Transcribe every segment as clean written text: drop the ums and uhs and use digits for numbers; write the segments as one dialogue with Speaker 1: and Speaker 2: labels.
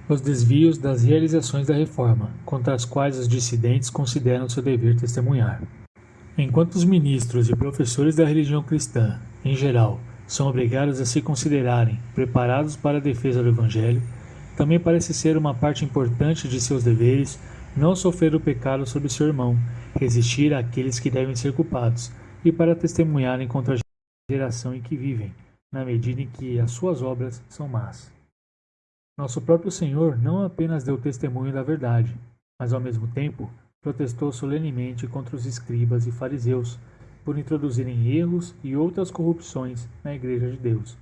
Speaker 1: Os desvios das realizações da reforma, contra as quais os dissidentes consideram seu dever testemunhar. Enquanto os ministros e professores da religião cristã, em geral, são obrigados a se considerarem preparados para a defesa do Evangelho, também parece ser uma parte importante de seus deveres não sofrer o pecado sobre seu irmão, resistir àqueles que devem ser culpados, e para testemunharem contra a geração em que vivem, na medida em que as suas obras são más. Nosso próprio Senhor não apenas deu testemunho da verdade, mas ao mesmo tempo protestou solenemente contra os escribas e fariseus por introduzirem erros e outras corrupções na Igreja de Deus.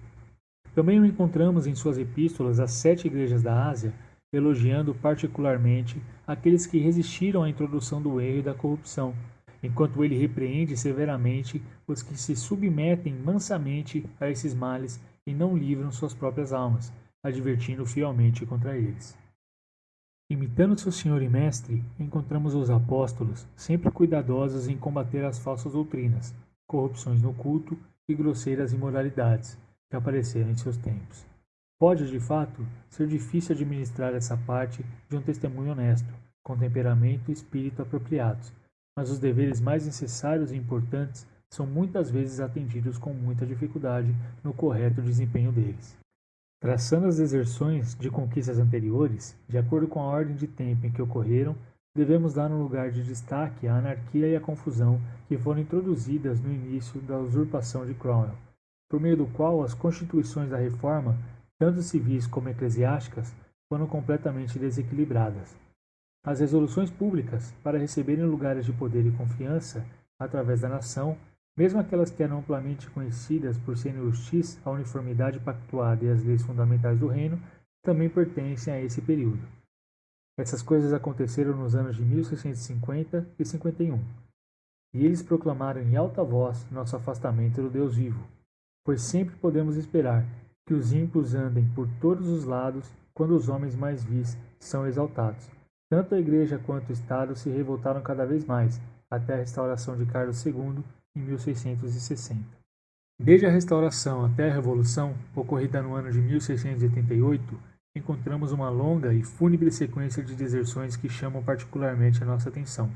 Speaker 1: Também o encontramos em suas epístolas às 7 igrejas da Ásia, elogiando particularmente aqueles que resistiram à introdução do erro e da corrupção, enquanto ele repreende severamente os que se submetem mansamente a esses males e não livram suas próprias almas, advertindo fielmente contra eles. Imitando seu Senhor e Mestre, encontramos os apóstolos sempre cuidadosos em combater as falsas doutrinas, corrupções no culto e grosseiras imoralidades que apareceram em seus tempos. Pode, de fato, ser difícil administrar essa parte de um testemunho honesto, com temperamento e espírito apropriados, mas os deveres mais necessários e importantes são muitas vezes atendidos com muita dificuldade no correto desempenho deles. Traçando as deserções de conquistas anteriores, de acordo com a ordem de tempo em que ocorreram, devemos dar um lugar de destaque à anarquia e à confusão que foram introduzidas no início da usurpação de Cromwell, por meio do qual as constituições da reforma, tanto civis como eclesiásticas, foram completamente desequilibradas. As resoluções públicas, para receberem lugares de poder e confiança através da nação, mesmo aquelas que eram amplamente conhecidas por serem hostis à uniformidade pactuada e às leis fundamentais do reino, também pertencem a esse período. Essas coisas aconteceram nos anos de 1650 e 51, e eles proclamaram em alta voz nosso afastamento do Deus vivo, pois sempre podemos esperar que os ímpios andem por todos os lados quando os homens mais vis são exaltados. Tanto a Igreja quanto o Estado se revoltaram cada vez mais, até a restauração de Carlos II, em 1660. Desde a restauração até a Revolução, ocorrida no ano de 1688, encontramos uma longa e fúnebre sequência de deserções que chamam particularmente a nossa atenção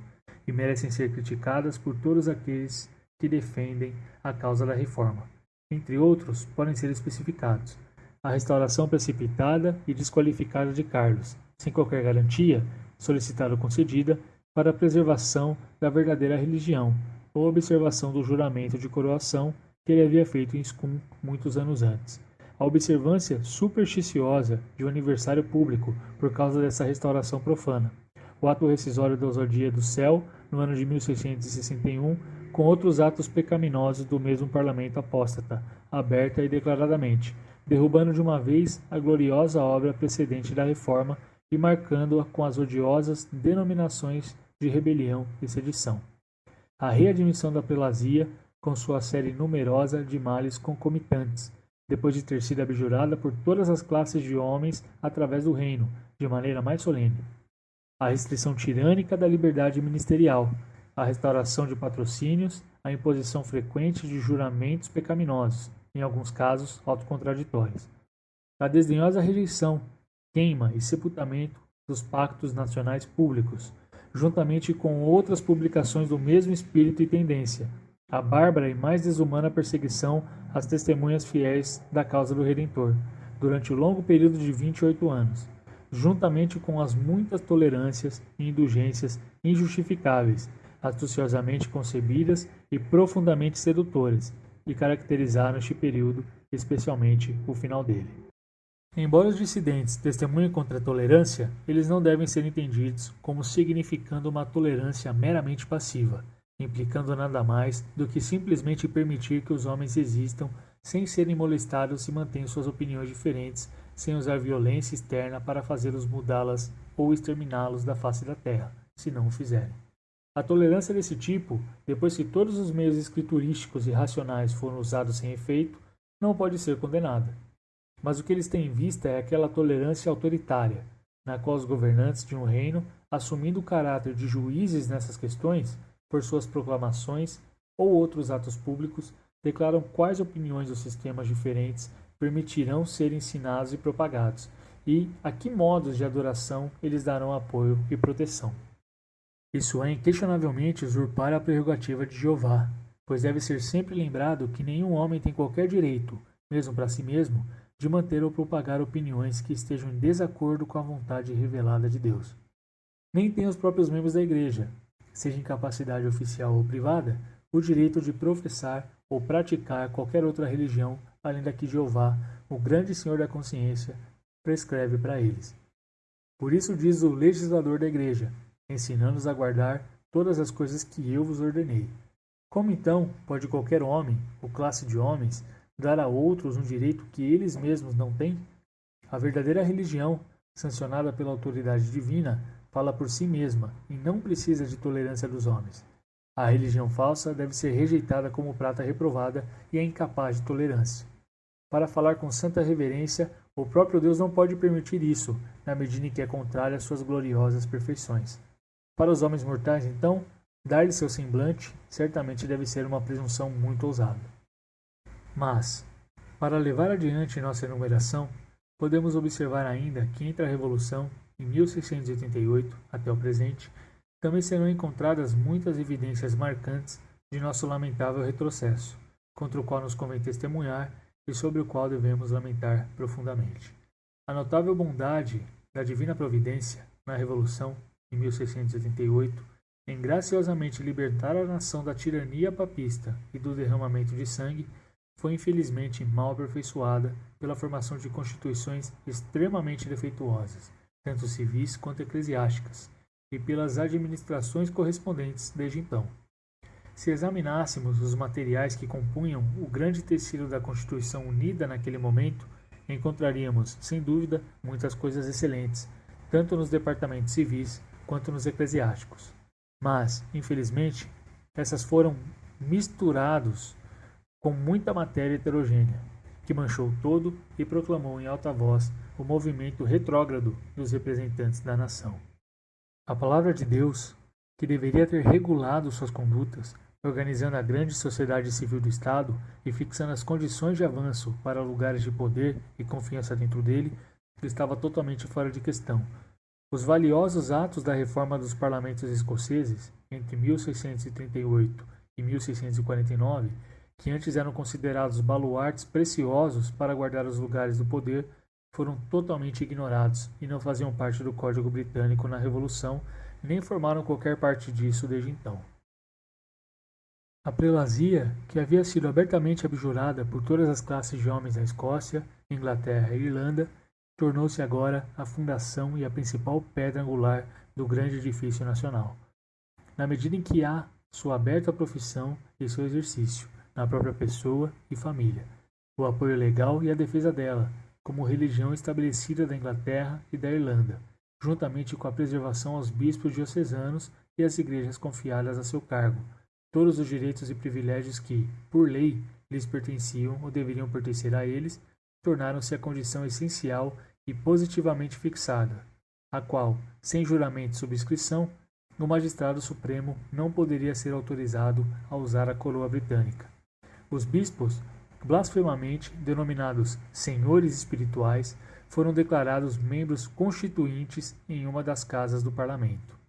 Speaker 1: e merecem ser criticadas por todos aqueles que defendem a causa da reforma. Entre outros, podem ser especificados a restauração precipitada e desqualificada de Carlos, sem qualquer garantia, solicitada ou concedida, para a preservação da verdadeira religião, ou observação do juramento de coroação que ele havia feito em Scum muitos anos antes. A observância supersticiosa de um aniversário público por causa dessa restauração profana. O ato rescisório da ousadia do céu, no ano de 1661, com outros atos pecaminosos do mesmo parlamento apóstata, aberta e declaradamente, derrubando de uma vez a gloriosa obra precedente da reforma e marcando-a com as odiosas denominações de rebelião e sedição. A readmissão da prelazia, com sua série numerosa de males concomitantes, depois de ter sido abjurada por todas as classes de homens através do reino, de maneira mais solene. A restrição tirânica da liberdade ministerial, a restauração de patrocínios, a imposição frequente de juramentos pecaminosos, em alguns casos autocontraditórios. A desdenhosa rejeição, queima e sepultamento dos pactos nacionais públicos, juntamente com outras publicações do mesmo espírito e tendência, a bárbara e mais desumana perseguição às testemunhas fiéis da causa do Redentor, durante o longo período de 28 anos, juntamente com as muitas tolerâncias e indulgências injustificáveis, astuciosamente concebidas e profundamente sedutoras, e caracterizaram este período, especialmente o final dele. Embora os dissidentes testemunhem contra a tolerância, eles não devem ser entendidos como significando uma tolerância meramente passiva, implicando nada mais do que simplesmente permitir que os homens existam sem serem molestados e mantenham suas opiniões diferentes, sem usar violência externa para fazê-los mudá-las ou exterminá-los da face da terra, se não o fizerem. A tolerância desse tipo, depois que todos os meios escriturísticos e racionais foram usados sem efeito, não pode ser condenada. Mas o que eles têm em vista é aquela tolerância autoritária, na qual os governantes de um reino, assumindo o caráter de juízes nessas questões, por suas proclamações ou outros atos públicos, declaram quais opiniões dos sistemas diferentes permitirão ser ensinados e propagados, e a que modos de adoração eles darão apoio e proteção. Isso é inquestionavelmente usurpar a prerrogativa de Jeová, pois deve ser sempre lembrado que nenhum homem tem qualquer direito, mesmo para si mesmo, de manter ou propagar opiniões que estejam em desacordo com a vontade revelada de Deus. Nem tem os próprios membros da Igreja, seja em capacidade oficial ou privada, o direito de professar ou praticar qualquer outra religião além da que Jeová, o grande Senhor da consciência, prescreve para eles. Por isso diz o legislador da Igreja, ensinando-os a guardar todas as coisas que eu vos ordenei. Como então pode qualquer homem, ou classe de homens, dar a outros um direito que eles mesmos não têm? A verdadeira religião, sancionada pela autoridade divina, fala por si mesma e não precisa de tolerância dos homens. A religião falsa deve ser rejeitada como prata reprovada e é incapaz de tolerância. Para falar com santa reverência, o próprio Deus não pode permitir isso, na medida em que é contrário às suas gloriosas perfeições. Para os homens mortais, então, dar-lhe seu semblante certamente deve ser uma presunção muito ousada. Mas, para levar adiante nossa enumeração, podemos observar ainda que entre a Revolução, em 1688, até o presente, também serão encontradas muitas evidências marcantes de nosso lamentável retrocesso, contra o qual nos convém testemunhar e sobre o qual devemos lamentar profundamente. A notável bondade da divina providência, na Revolução, em 1688, em graciosamente libertar a nação da tirania papista e do derramamento de sangue, foi infelizmente mal aperfeiçoada pela formação de constituições extremamente defeituosas, tanto civis quanto eclesiásticas, e pelas administrações correspondentes desde então. Se examinássemos os materiais que compunham o grande tecido da Constituição unida naquele momento, encontraríamos, sem dúvida, muitas coisas excelentes, tanto nos departamentos civis quanto nos eclesiásticos. Mas, infelizmente, essas foram misturados com muita matéria heterogênea, que manchou todo e proclamou em alta voz o movimento retrógrado dos representantes da nação. A palavra de Deus, que deveria ter regulado suas condutas, organizando a grande sociedade civil do Estado e fixando as condições de avanço para lugares de poder e confiança dentro dele, estava totalmente fora de questão. Os valiosos atos da reforma dos parlamentos escoceses, entre 1638 e 1649, que antes eram considerados baluartes preciosos para guardar os lugares do poder, foram totalmente ignorados e não faziam parte do Código Britânico na Revolução, nem formaram qualquer parte disso desde então. A prelazia, que havia sido abertamente abjurada por todas as classes de homens na Escócia, Inglaterra e Irlanda, tornou-se agora a fundação e a principal pedra angular do grande edifício nacional. Na medida em que há sua aberta profissão e seu exercício, na própria pessoa e família, o apoio legal e a defesa dela, como religião estabelecida da Inglaterra e da Irlanda, juntamente com a preservação aos bispos diocesanos e às igrejas confiadas a seu cargo, todos os direitos e privilégios que, por lei, lhes pertenciam ou deveriam pertencer a eles, tornaram-se a condição essencial e positivamente fixada, a qual, sem juramento e subscrição, o magistrado supremo não poderia ser autorizado a usar a coroa britânica. Os bispos, blasfemamente denominados senhores espirituais, foram declarados membros constituintes em uma das casas do parlamento.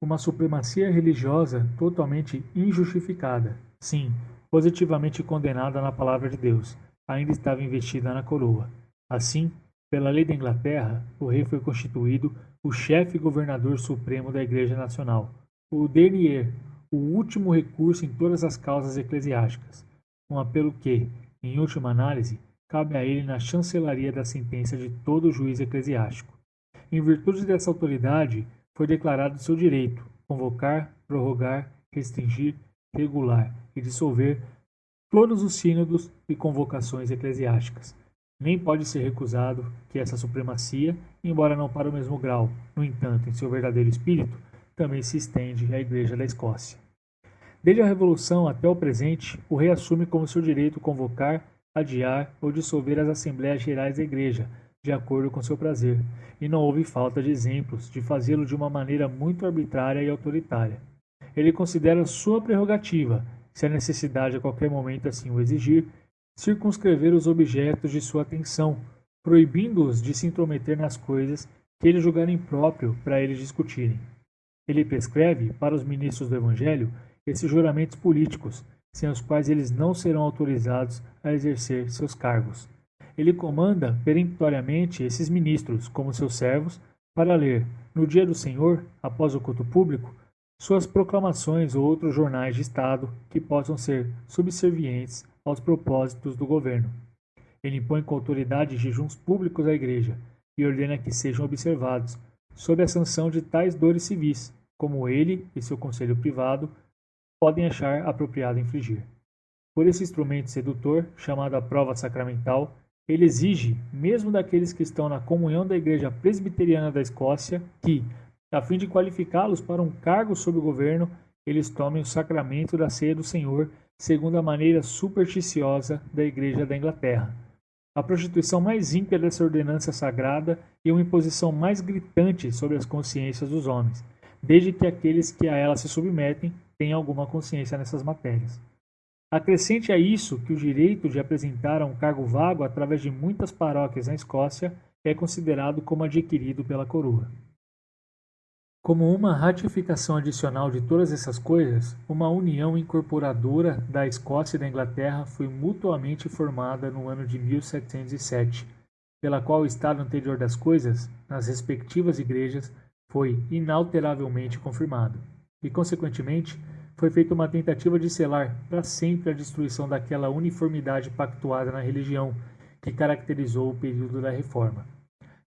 Speaker 1: Uma supremacia religiosa totalmente injustificada, sim, positivamente condenada na palavra de Deus, ainda estava investida na coroa. Assim, pela lei da Inglaterra, o rei foi constituído o chefe e governador supremo da Igreja Nacional, o dernier, o último recurso em todas as causas eclesiásticas, um apelo que, em última análise, cabe a ele na chancelaria da sentença de todo juiz eclesiástico. Em virtude dessa autoridade, foi declarado seu direito convocar, prorrogar, restringir, regular e dissolver todos os sínodos e convocações eclesiásticas. Nem pode ser recusado que essa supremacia, embora não para o mesmo grau, no entanto, em seu verdadeiro espírito, também se estende à Igreja da Escócia. Desde a Revolução até o presente, o rei assume como seu direito convocar, adiar ou dissolver as Assembleias Gerais da Igreja, de acordo com seu prazer, e não houve falta de exemplos de fazê-lo de uma maneira muito arbitrária e autoritária. Ele considera sua prerrogativa, se a necessidade a qualquer momento assim o exigir, circunscrever os objetos de sua atenção, proibindo-os de se intrometer nas coisas que eles julgarem próprio para eles discutirem. Ele prescreve, para os ministros do Evangelho, esses juramentos políticos, sem os quais eles não serão autorizados a exercer seus cargos. Ele comanda peremptoriamente esses ministros, como seus servos, para ler, no dia do Senhor, após o culto público, suas proclamações ou outros jornais de Estado que possam ser subservientes aos propósitos do governo. Ele impõe com autoridade jejuns públicos à Igreja e ordena que sejam observados, sob a sanção de tais dores civis, como ele e seu conselho privado podem achar apropriado infligir. Por esse instrumento sedutor, chamado a prova sacramental, ele exige, mesmo daqueles que estão na comunhão da Igreja Presbiteriana da Escócia, que, a fim de qualificá-los para um cargo sob o governo, eles tomem o sacramento da ceia do Senhor, segundo a maneira supersticiosa da Igreja da Inglaterra. A prostituição mais ímpia dessa ordenança sagrada e uma imposição mais gritante sobre as consciências dos homens, desde que aqueles que a ela se submetem tenham alguma consciência nessas matérias. Acrescente a isso que o direito de apresentar a um cargo vago através de muitas paróquias na Escócia é considerado como adquirido pela coroa. Como uma ratificação adicional de todas essas coisas, uma união incorporadora da Escócia e da Inglaterra foi mutuamente formada no ano de 1707, pela qual o estado anterior das coisas, nas respectivas igrejas, foi inalteravelmente confirmado, e, consequentemente, foi feita uma tentativa de selar para sempre a destruição daquela uniformidade pactuada na religião que caracterizou o período da Reforma.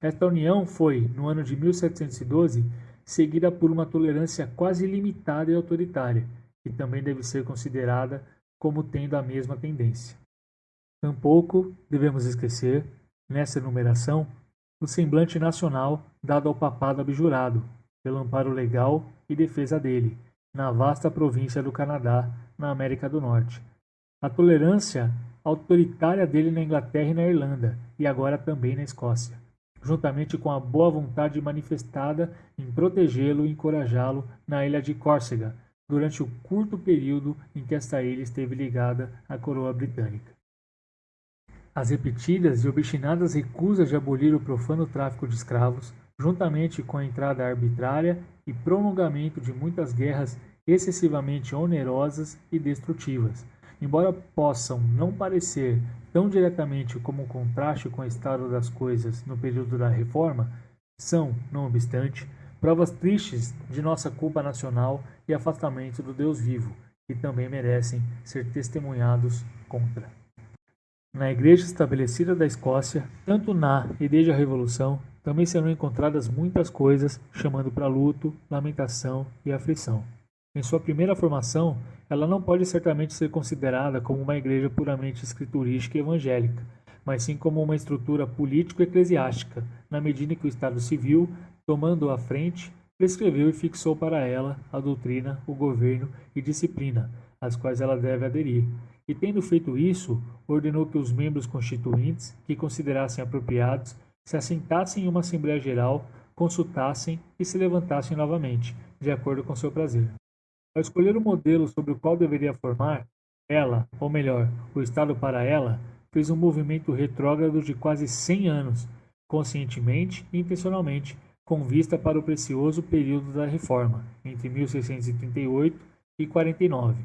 Speaker 1: Esta união foi, no ano de 1712, seguida por uma tolerância quase ilimitada e autoritária, que também deve ser considerada como tendo a mesma tendência. Tampouco devemos esquecer, nessa enumeração, o semblante nacional dado ao papado abjurado, pelo amparo legal e defesa dele, na vasta província do Canadá, na América do Norte. A tolerância autoritária dele na Inglaterra e na Irlanda, e agora também na Escócia, juntamente com a boa vontade manifestada em protegê-lo e encorajá-lo na ilha de Córcega, durante o curto período em que esta ilha esteve ligada à coroa britânica. As repetidas e obstinadas recusas de abolir o profano tráfico de escravos, juntamente com a entrada arbitrária e prolongamento de muitas guerras excessivamente onerosas e destrutivas, embora possam não parecer tão diretamente como um contraste com o estado das coisas no período da Reforma, são, não obstante, provas tristes de nossa culpa nacional e afastamento do Deus vivo, que também merecem ser testemunhados contra. Na Igreja estabelecida da Escócia, tanto na e desde a Revolução, também serão encontradas muitas coisas chamando para luto, lamentação e aflição. Em sua primeira formação, ela não pode certamente ser considerada como uma igreja puramente escriturística e evangélica, mas sim como uma estrutura político-eclesiástica, na medida em que o Estado Civil, tomando à frente, prescreveu e fixou para ela a doutrina, o governo e disciplina, às quais ela deve aderir, e tendo feito isso, ordenou que os membros constituintes, que considerassem apropriados, se assentassem em uma Assembleia Geral, consultassem e se levantassem novamente, de acordo com seu prazer. Ao escolher o modelo sobre o qual deveria formar, ela, ou melhor, o Estado para ela, fez um movimento retrógrado de quase 100 anos, conscientemente e intencionalmente, com vista para o precioso período da Reforma, entre 1638 e 49,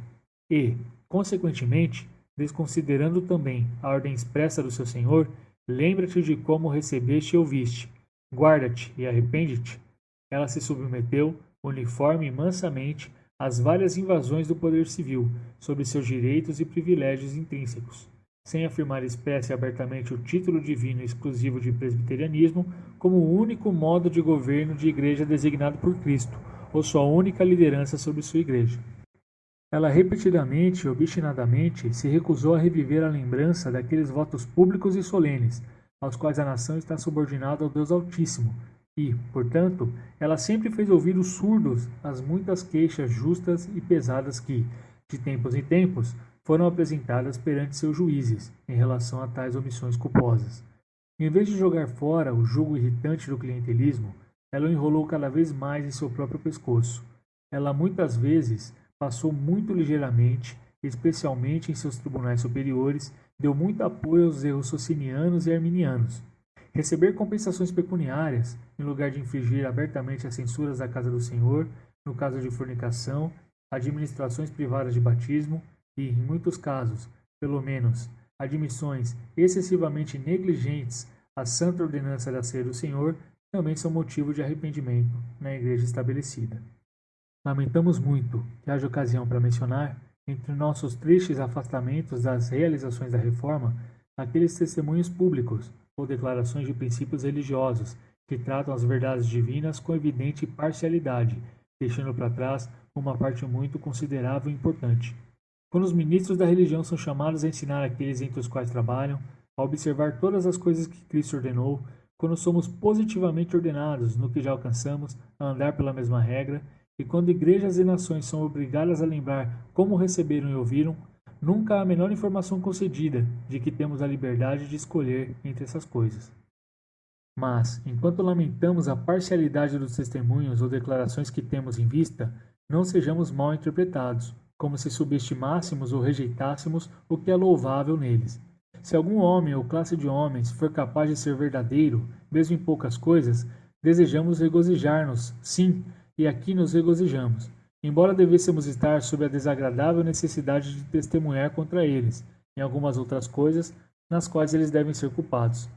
Speaker 1: e, consequentemente, desconsiderando também a ordem expressa do seu Senhor, lembra-te de como recebeste e ouviste, guarda-te e arrepende-te. Ela se submeteu, uniforme e mansamente, às várias invasões do poder civil, sobre seus direitos e privilégios intrínsecos, sem afirmar expressa e abertamente o título divino exclusivo de presbiterianismo como o único modo de governo de igreja designado por Cristo, ou sua única liderança sobre sua igreja. Ela repetidamente e obstinadamente se recusou a reviver a lembrança daqueles votos públicos e solenes, aos quais a nação está subordinada ao Deus Altíssimo, e, portanto, ela sempre fez ouvidos surdos às muitas queixas justas e pesadas que, de tempos em tempos, foram apresentadas perante seus juízes em relação a tais omissões culposas. Em vez de jogar fora o jugo irritante do clientelismo, ela o enrolou cada vez mais em seu próprio pescoço. Ela muitas vezes passou muito ligeiramente, especialmente em seus tribunais superiores, deu muito apoio aos erros socinianos e arminianos, Receber compensações pecuniárias, em lugar de infringir abertamente as censuras da casa do Senhor, no caso de fornicação, administrações privadas de batismo e, em muitos casos, pelo menos, admissões excessivamente negligentes à santa ordenança da ceia do Senhor, também são motivo de arrependimento na igreja estabelecida. Lamentamos muito que haja ocasião para mencionar, entre nossos tristes afastamentos das realizações da reforma, aqueles testemunhos públicos ou declarações de princípios religiosos que tratam as verdades divinas com evidente parcialidade, deixando para trás uma parte muito considerável e importante. Quando os ministros da religião são chamados a ensinar aqueles entre os quais trabalham, a observar todas as coisas que Cristo ordenou, quando somos positivamente ordenados no que já alcançamos, a andar pela mesma regra, e quando igrejas e nações são obrigadas a lembrar como receberam e ouviram, nunca há a menor informação concedida de que temos a liberdade de escolher entre essas coisas. Mas, enquanto lamentamos a parcialidade dos testemunhos ou declarações que temos em vista, não sejamos mal interpretados, como se subestimássemos ou rejeitássemos o que é louvável neles. Se algum homem ou classe de homens for capaz de ser verdadeiro, mesmo em poucas coisas, desejamos regozijar-nos, sim, e aqui nos regozijamos, embora devêssemos estar sob a desagradável necessidade de testemunhar contra eles, em algumas outras coisas, nas quais eles devem ser culpados.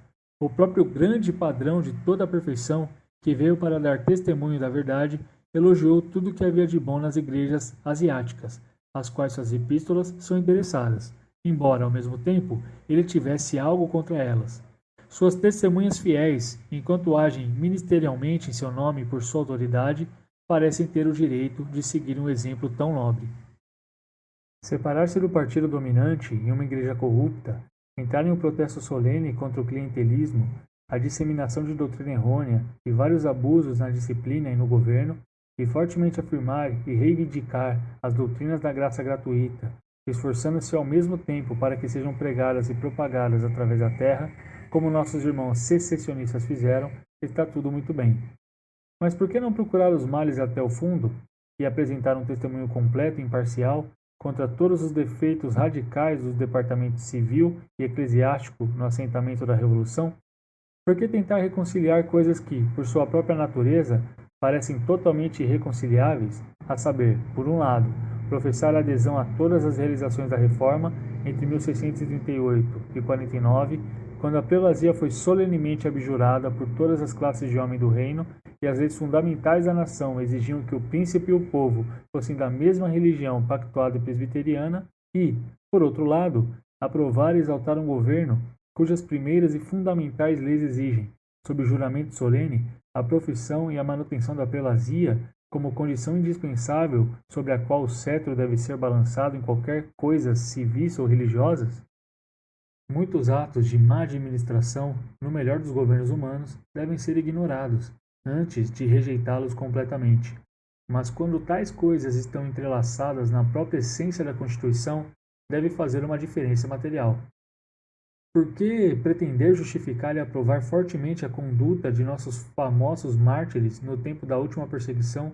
Speaker 1: O próprio grande padrão de toda a perfeição, que veio para dar testemunho da verdade, elogiou tudo o que havia de bom nas igrejas asiáticas, às quais suas epístolas são endereçadas, embora, ao mesmo tempo, ele tivesse algo contra elas. Suas testemunhas fiéis, enquanto agem ministerialmente em seu nome e por sua autoridade, parecem ter o direito de seguir um exemplo tão nobre. Separar-se do partido dominante em uma igreja corrupta, entrar em um protesto solene contra o clientelismo, a disseminação de doutrina errônea e vários abusos na disciplina e no governo, e fortemente afirmar e reivindicar as doutrinas da graça gratuita, esforçando-se ao mesmo tempo para que sejam pregadas e propagadas através da terra, como nossos irmãos secessionistas fizeram, está tudo muito bem. Mas por que não procurar os males até o fundo e apresentar um testemunho completo e imparcial contra todos os defeitos radicais dos departamentos civil e eclesiástico no assentamento da Revolução? Por que tentar reconciliar coisas que, por sua própria natureza, parecem totalmente irreconciliáveis, a saber, por um lado, professar adesão a todas as realizações da Reforma entre 1638 e 49, quando a prelazia foi solenemente abjurada por todas as classes de homem do reino e as leis fundamentais da nação exigiam que o príncipe e o povo fossem da mesma religião pactuada e presbiteriana e, por outro lado, aprovar e exaltar um governo cujas primeiras e fundamentais leis exigem, sob juramento solene, a profissão e a manutenção da prelazia como condição indispensável sobre a qual o cetro deve ser balançado em qualquer coisas civis ou religiosas? Muitos atos de má administração, no melhor dos governos humanos, devem ser ignorados, antes de rejeitá-los completamente. Mas quando tais coisas estão entrelaçadas na própria essência da Constituição, deve fazer uma diferença material. Por que pretender justificar e aprovar fortemente a conduta de nossos famosos mártires no tempo da última perseguição,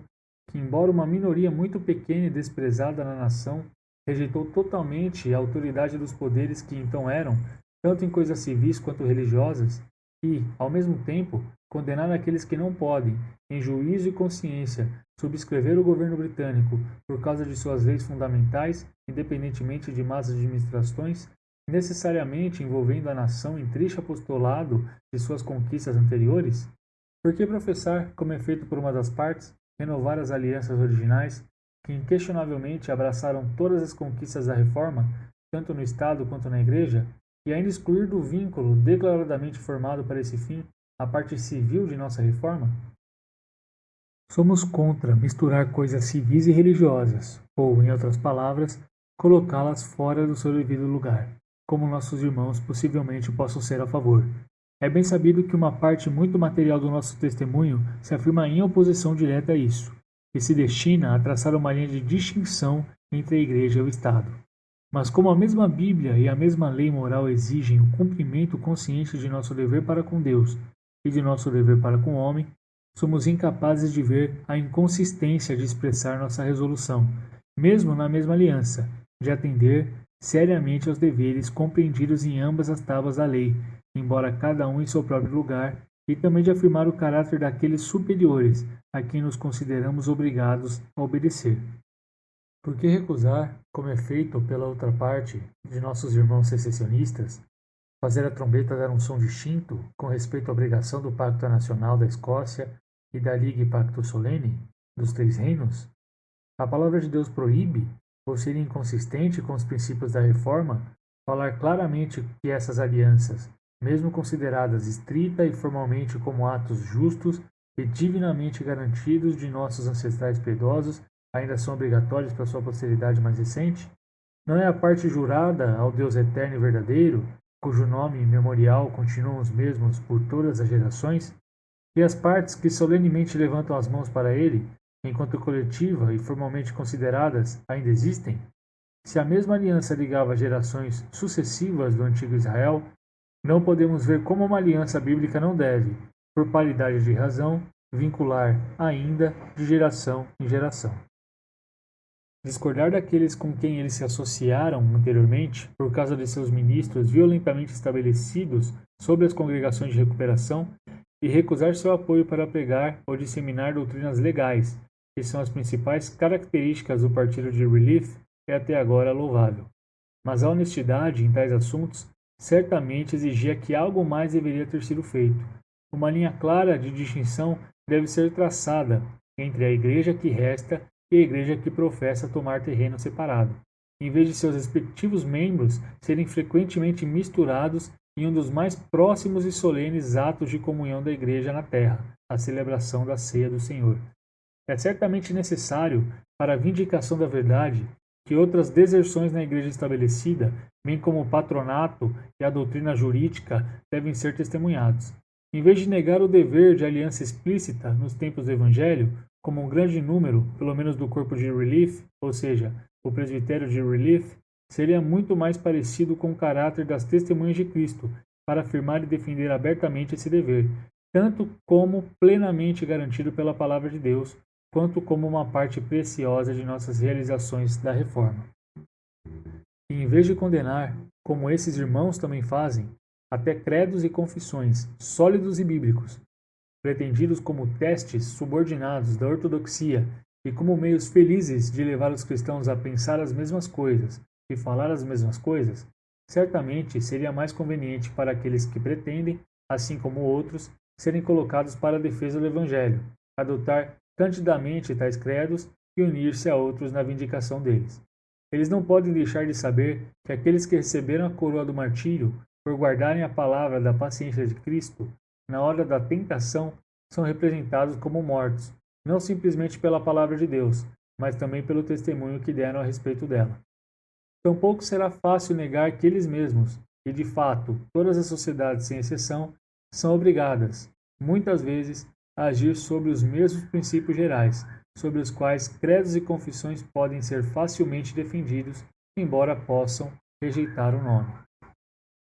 Speaker 1: que, embora uma minoria muito pequena e desprezada na nação, rejeitou totalmente a autoridade dos poderes que então eram, tanto em coisas civis quanto religiosas, e, ao mesmo tempo, condenar aqueles que não podem, em juízo e consciência, subscrever o governo britânico por causa de suas leis fundamentais, independentemente de más administrações, necessariamente envolvendo a nação em triste apostolado de suas conquistas anteriores? Por que professar, como é feito por uma das partes, renovar as alianças originais, que inquestionavelmente abraçaram todas as conquistas da Reforma, tanto no Estado quanto na Igreja, e ainda excluir do vínculo declaradamente formado para esse fim a parte civil de nossa Reforma? Somos contra misturar coisas civis e religiosas, ou, em outras palavras, colocá-las fora do seu devido lugar, como nossos irmãos possivelmente possam ser a favor. É bem sabido que uma parte muito material do nosso testemunho se afirma em oposição direta a isso, e se destina a traçar uma linha de distinção entre a Igreja e o Estado. Mas como a mesma Bíblia e a mesma lei moral exigem o cumprimento consciente de nosso dever para com Deus e de nosso dever para com o homem, somos incapazes de ver a inconsistência de expressar nossa resolução, mesmo na mesma aliança, de atender seriamente aos deveres compreendidos em ambas as tábuas da lei, embora cada um em seu próprio lugar, e também de afirmar o caráter daqueles superiores a quem nos consideramos obrigados a obedecer. Por que recusar, como é feito pela outra parte de nossos irmãos secessionistas, fazer a trombeta dar um som distinto com respeito à obrigação do Pacto Nacional da Escócia e da Liga e Pacto Solene dos Três Reinos? A palavra de Deus proíbe, ou seria inconsistente com os princípios da Reforma, falar claramente que essas alianças, mesmo consideradas estrita e formalmente como atos justos e divinamente garantidos de nossos ancestrais piedosos, ainda são obrigatórios para sua posteridade mais recente? Não é a parte jurada ao Deus eterno e verdadeiro, cujo nome e memorial continuam os mesmos por todas as gerações? E as partes que solenemente levantam as mãos para ele, enquanto coletiva e formalmente consideradas, ainda existem? Se a mesma aliança ligava gerações sucessivas do antigo Israel, não podemos ver como uma aliança bíblica não deve, por paridade de razão, vincular ainda de geração em geração. Discordar daqueles com quem eles se associaram anteriormente, por causa de seus ministros violentamente estabelecidos sobre as congregações de recuperação, e recusar seu apoio para pregar ou disseminar doutrinas legais, que são as principais características do partido de Relief, é até agora louvável. Mas a honestidade em tais assuntos certamente exigia que algo mais deveria ter sido feito. Uma linha clara de distinção deve ser traçada entre a igreja que resta e a igreja que professa tomar terreno separado, em vez de seus respectivos membros serem frequentemente misturados em um dos mais próximos e solenes atos de comunhão da igreja na terra, a celebração da ceia do Senhor. É certamente necessário, para a vindicação da verdade, que outras deserções na igreja estabelecida, bem como o patronato e a doutrina jurídica, devem ser testemunhados. Em vez de negar o dever de aliança explícita nos tempos do Evangelho, como um grande número, pelo menos do corpo de Relief, ou seja, o presbitério de Relief, seria muito mais parecido com o caráter das testemunhas de Cristo, para afirmar e defender abertamente esse dever, tanto como plenamente garantido pela palavra de Deus, quanto como uma parte preciosa de nossas realizações da Reforma. E em vez de condenar, como esses irmãos também fazem, até credos e confissões sólidos e bíblicos, pretendidos como testes subordinados da ortodoxia e como meios felizes de levar os cristãos a pensar as mesmas coisas e falar as mesmas coisas, certamente seria mais conveniente para aqueles que pretendem, assim como outros, serem colocados para a defesa do Evangelho, adotar candidamente tais credos e unir-se a outros na vindicação deles. Eles não podem deixar de saber que aqueles que receberam a coroa do martírio por guardarem a palavra da paciência de Cristo, na hora da tentação, são representados como mortos, não simplesmente pela palavra de Deus, mas também pelo testemunho que deram a respeito dela. Tampouco será fácil negar que eles mesmos, e de fato todas as sociedades sem exceção, são obrigadas, muitas vezes, a agir sobre os mesmos princípios gerais, sobre os quais credos e confissões podem ser facilmente defendidos, embora possam rejeitar o nome.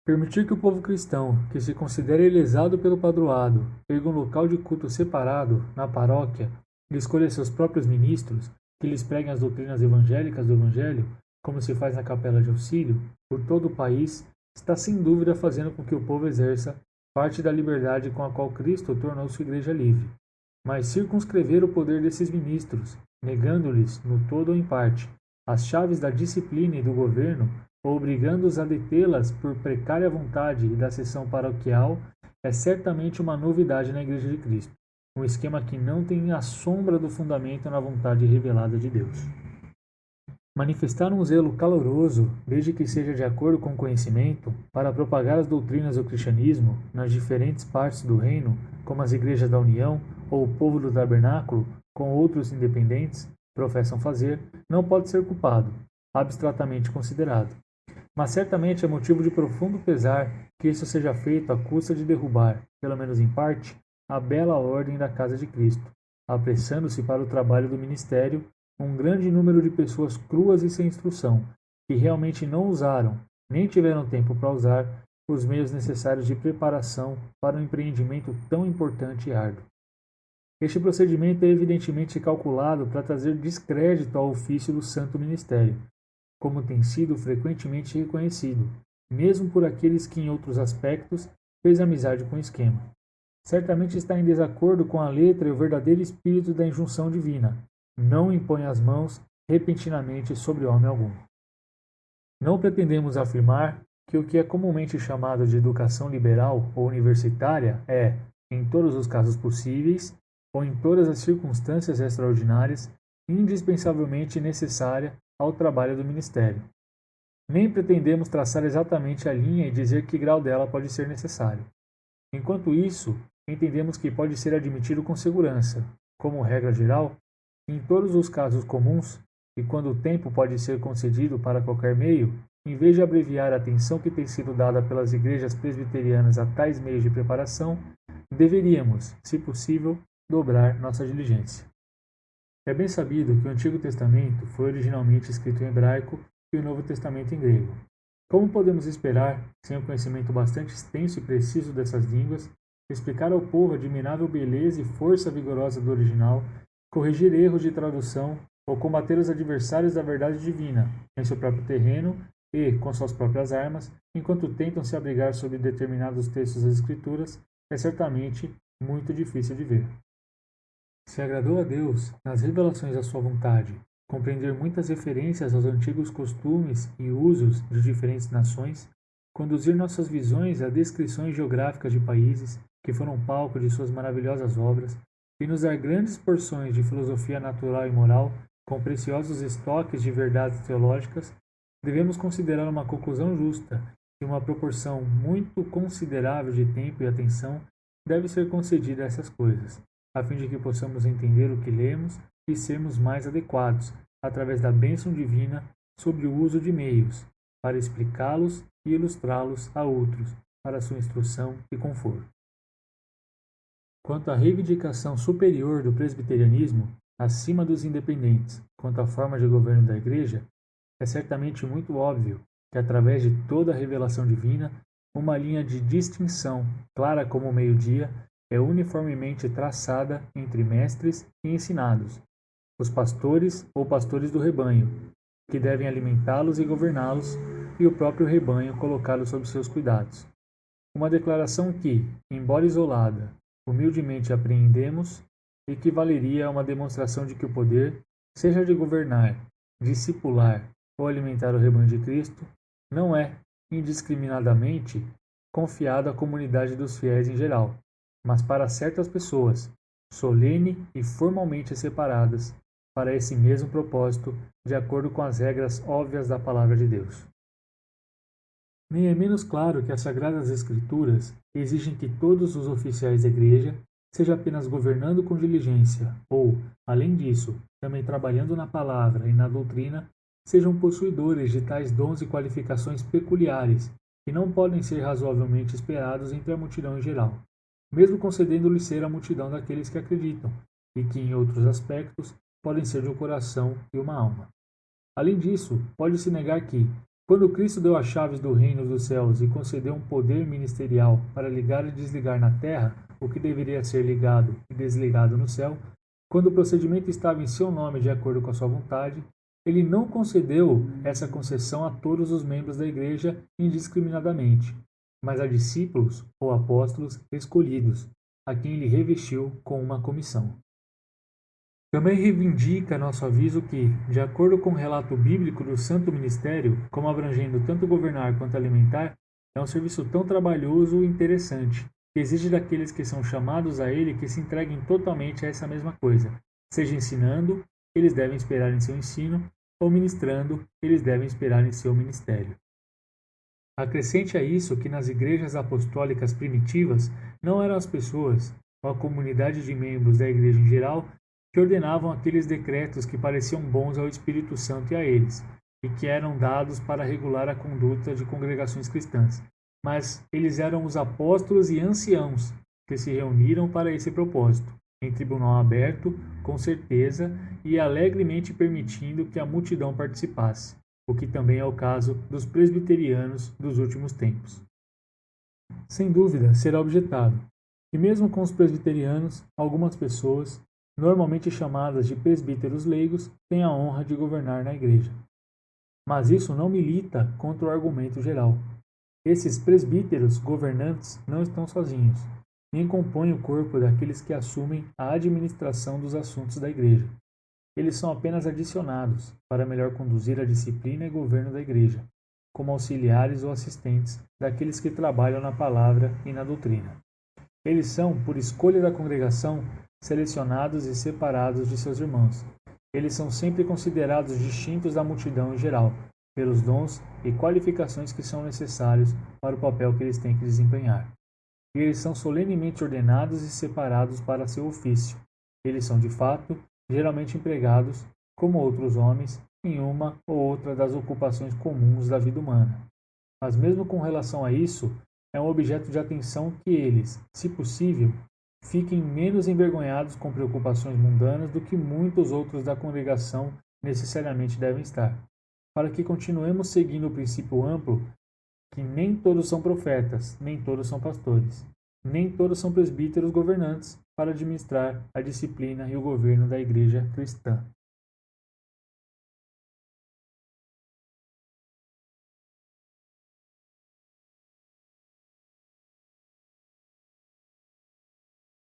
Speaker 1: Permitir que o povo cristão, que se considera lesado pelo padroado, erga um local de culto separado, na paróquia, e escolha seus próprios ministros, que lhes preguem as doutrinas evangélicas do Evangelho, como se faz na capela de auxílio, por todo o país, está sem dúvida fazendo com que o povo exerça parte da liberdade com a qual Cristo tornou sua igreja livre. Mas circunscrever o poder desses ministros, negando-lhes, no todo ou em parte, as chaves da disciplina e do governo, ou obrigando-os a detê-las por precária vontade e da sessão paroquial, é certamente uma novidade na Igreja de Cristo, um esquema que não tem a sombra do fundamento na vontade revelada de Deus. Manifestar um zelo caloroso, desde que seja de acordo com o conhecimento, para propagar as doutrinas do cristianismo nas diferentes partes do reino, como as igrejas da União ou o povo do tabernáculo, com outros independentes, professam fazer, não pode ser culpado, abstratamente considerado. Mas certamente é motivo de profundo pesar que isso seja feito à custa de derrubar, pelo menos em parte, a bela ordem da casa de Cristo, apressando-se para o trabalho do ministério um grande número de pessoas cruas e sem instrução, que realmente não usaram, nem tiveram tempo para usar, os meios necessários de preparação para um empreendimento tão importante e árduo. Este procedimento é evidentemente calculado para trazer descrédito ao ofício do santo ministério, como tem sido frequentemente reconhecido, mesmo por aqueles que em outros aspectos fez amizade com o esquema. Certamente está em desacordo com a letra e o verdadeiro espírito da injunção divina. Não impõe as mãos repentinamente sobre homem algum. Não pretendemos afirmar que o que é comumente chamado de educação liberal ou universitária é, em todos os casos possíveis, ou em todas as circunstâncias extraordinárias, indispensavelmente necessária ao trabalho do ministério. Nem pretendemos traçar exatamente a linha e dizer que grau dela pode ser necessário. Enquanto isso, entendemos que pode ser admitido com segurança, como regra geral, em todos os casos comuns, e quando o tempo pode ser concedido para qualquer meio, em vez de abreviar a atenção que tem sido dada pelas igrejas presbiterianas a tais meios de preparação, deveríamos, se possível, dobrar nossa diligência. É bem sabido que o Antigo Testamento foi originalmente escrito em hebraico e o Novo Testamento em grego. Como podemos esperar, sem um conhecimento bastante extenso e preciso dessas línguas, explicar ao povo a admirável beleza e força vigorosa do original, corrigir erros de tradução ou combater os adversários da verdade divina em seu próprio terreno e, com suas próprias armas, enquanto tentam se abrigar sobre determinados textos das Escrituras, é certamente muito difícil de ver. Se agradou a Deus, nas revelações da sua vontade, compreender muitas referências aos antigos costumes e usos de diferentes nações, conduzir nossas visões a descrições geográficas de países que foram palco de suas maravilhosas obras e nos dar grandes porções de filosofia natural e moral com preciosos estoques de verdades teológicas, devemos considerar uma conclusão justa que uma proporção muito considerável de tempo e atenção deve ser concedida a essas coisas, a fim de que possamos entender o que lemos e sermos mais adequados, através da bênção divina, sobre o uso de meios, para explicá-los e ilustrá-los a outros, para sua instrução e conforto. Quanto à reivindicação superior do presbiterianismo, acima dos independentes, quanto à forma de governo da Igreja, é certamente muito óbvio que, através de toda a revelação divina, uma linha de distinção, clara como o meio-dia, é uniformemente traçada entre mestres e ensinados, os pastores ou pastores do rebanho, que devem alimentá-los e governá-los, e o próprio rebanho colocá-los sob seus cuidados. Uma declaração que, embora isolada, humildemente apreendemos, equivaleria a uma demonstração de que o poder, seja de governar, discipular ou alimentar o rebanho de Cristo, não é, indiscriminadamente, confiado à comunidade dos fiéis em geral, mas para certas pessoas, solene e formalmente separadas, para esse mesmo propósito, de acordo com as regras óbvias da Palavra de Deus. Nem é menos claro que as Sagradas Escrituras exigem que todos os oficiais da Igreja, seja apenas governando com diligência ou, além disso, também trabalhando na palavra e na doutrina, sejam possuidores de tais dons e qualificações peculiares que não podem ser razoavelmente esperados entre a multidão em geral, mesmo concedendo-lhe ser a multidão daqueles que acreditam, e que, em outros aspectos, podem ser de um coração e uma alma. Além disso, pode-se negar que, quando Cristo deu as chaves do reino dos céus e concedeu um poder ministerial para ligar e desligar na terra o que deveria ser ligado e desligado no céu, quando o procedimento estava em seu nome de acordo com a sua vontade, ele não concedeu essa concessão a todos os membros da igreja indiscriminadamente, mas a discípulos ou apóstolos escolhidos, a quem ele revestiu com uma comissão. Também reivindica nosso aviso que, de acordo com o relato bíblico do Santo Ministério, como abrangendo tanto governar quanto alimentar, é um serviço tão trabalhoso e interessante, que exige daqueles que são chamados a ele que se entreguem totalmente a essa mesma coisa, seja ensinando, eles devem esperar em seu ensino, ou ministrando, eles devem esperar em seu ministério. Acrescente a isso que nas igrejas apostólicas primitivas não eram as pessoas, ou a comunidade de membros da igreja em geral, que ordenavam aqueles decretos que pareciam bons ao Espírito Santo e a eles, e que eram dados para regular a conduta de congregações cristãs, mas eles eram os apóstolos e anciãos que se reuniram para esse propósito, em tribunal aberto, com certeza e alegremente permitindo que a multidão participasse, o que também é o caso dos presbiterianos dos últimos tempos. Sem dúvida, será objetado que mesmo com os presbiterianos, algumas pessoas, normalmente chamadas de presbíteros leigos, têm a honra de governar na igreja. Mas isso não milita contra o argumento geral. Esses presbíteros governantes não estão sozinhos, nem compõem o corpo daqueles que assumem a administração dos assuntos da Igreja. Eles são apenas adicionados para melhor conduzir a disciplina e governo da Igreja, como auxiliares ou assistentes daqueles que trabalham na palavra e na doutrina. Eles são, por escolha da congregação, selecionados e separados de seus irmãos. Eles são sempre considerados distintos da multidão em geral, pelos dons e qualificações que são necessários para o papel que eles têm que desempenhar. E eles são solenemente ordenados e separados para seu ofício. Eles são, de fato, geralmente empregados, como outros homens, em uma ou outra das ocupações comuns da vida humana. Mas mesmo com relação a isso, é um objeto de atenção que eles, se possível, fiquem menos envergonhados com preocupações mundanas do que muitos outros da congregação necessariamente devem estar, para que continuemos seguindo o princípio amplo que nem todos são profetas, nem todos são pastores, nem todos são presbíteros governantes para administrar a disciplina e o governo da Igreja cristã.